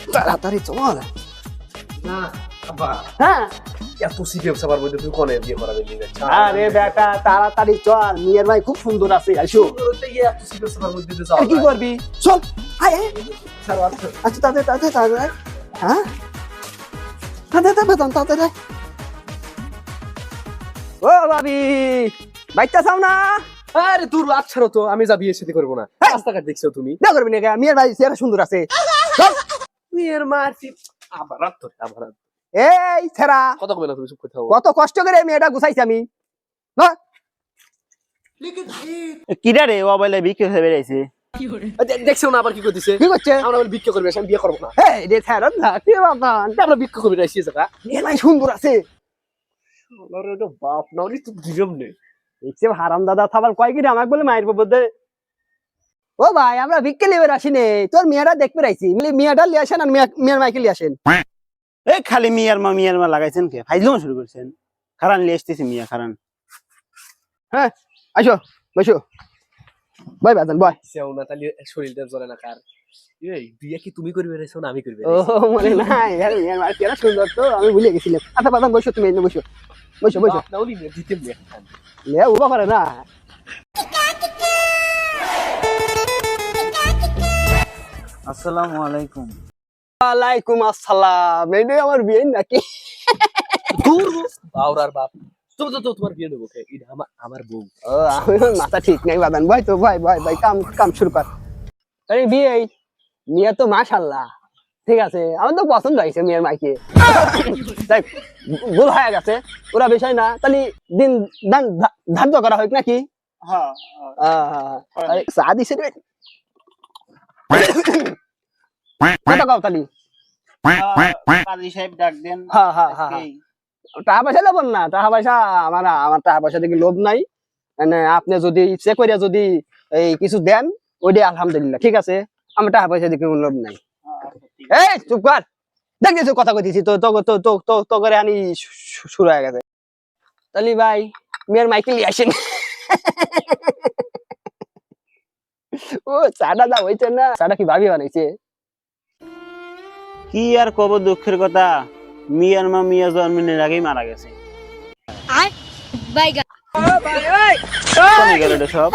তাড়াতাড়ি চল না আব্বা হ্যাঁ এত সিরিয়াস সবার মধ্যে তুই কোনে বিয়ে করাবে নিয়ে যাচ্ছ আরে বেটা তাড়াতাড়ি চল মেয়ের ভাই খুব সুন্দর আছে আইসো এত সিরিয়াস সবার মধ্যে দিয়ে যাও আর কি করবি চল আয় আয়। ছাড়ো আচ্ছা তাড়াতাড়ি হ্যাঁ তাড়াতাড়ি ও ভাবি বাইকটা চাও না আরে দূর ছাড়ো তো আমি যা বিয়ে সাথে করবো না রাস্তাঘাট দেখছো তুমি না করবি না মেয়ের ভাই চেহারা সুন্দর আছে মেয়ের মারছি আবার রাত ধরে আবার রাত এই ছেড়া কত কবে না তুমি চুপ কোথাও কত কষ্ট করে মেয়েটা গুছাইছি আমি কিরা রে মোবাইলে বিক্রি হয়ে বেড়াইছে দেখছো না আবার কি করতেছে কি করছে আমরা আবার বিক্রি করবে আমি বিয়ে করবো না এই রে ছেড়া না কি বাবা আমরা বিক্রি করবে এসে জায়গা মেয়ের ভাই সুন্দর আছে আরে ওটা বাপ না ওরে তো দিলাম নে দেখছে হারাম দাদা থাবার কয় কি আমাকে বলে মায়ের বলতে ও ভাই আমরা ভিক্ষে নেবে আসি নে তোর মেয়েটা দেখতে রাইছি মেয়েটা লিয়ে আসেন আর মেয়ের মাইকে লিয়ে আসেন এই খালি মিয়ার মা লাগাইছেন কে ফাইজলাম শুরু করছেন খারান লিয়ে আসতেছি মিয়া খারান হ্যাঁ আসো বসো বয় বাজান বয় সেও না তাহলে শরীরটা জ্বলে না কার এই বিয়ে কি তুমি করবে রেছো না আমি করবে ও মনে নাই আর মেয়ের মাইকে এরা সুন্দর তো আমি ভুলে গেছিলাম আচ্ছা বাজান বসো তুমি এনে বসো বসো বসো না ওলি দিতে নে লে উবা করে না আসসালামু আলাইকুম ওয়ালাইকুম আসসালাম এই আমার বিয়ে নাকি দূর বাউরার বাপ তো তোমার বিয়ে দেবো এটা আমার বউ ও আমি মাথা ঠিক নাই বাদান ভাই তো ভাই ভাই ভাই কাম শুরু কর আরে বিয়ে মেয়ে তো মাশাআল্লাহ ঠিক আছে আমার তো পছন্দ হয়েছে মেয়ের মাইকে দেখ ভুল হয়ে গেছে ওরা বিষয় না তাহলে দিন দান ধার্য করা হোক নাকি হ্যাঁ চা দিছে রে কত গাও তালি কাজী সাহেব ডাক দেন হ্যাঁ হ্যাঁ হ্যাঁ টাকা পয়সা দেবেন না টাকা পয়সা আমার টাকা পয়সা থেকে লোভ নাই মানে আপনি যদি ইচ্ছে করে যদি এই কিছু দেন ওইটাই আলহামদুলিল্লাহ ঠিক আছে আমার টাকা পয়সা দিকে কোনো লোভ নাই এই চুপ কর দেখতেছো কথা কইতেছি তো তো তো তো তো তো করে আনি শুরু হয়ে গেছে তালি ভাই মেয়ের মাইকেল আসেন ও চাটা দা হইছে না চাটা কি ভাবি বানাইছে কি আর কব দুঃখের কথা মিয়ার মা মিয়া জন্মের আগেই মারা গেছে Bye, guys. কমে গেল এটা সব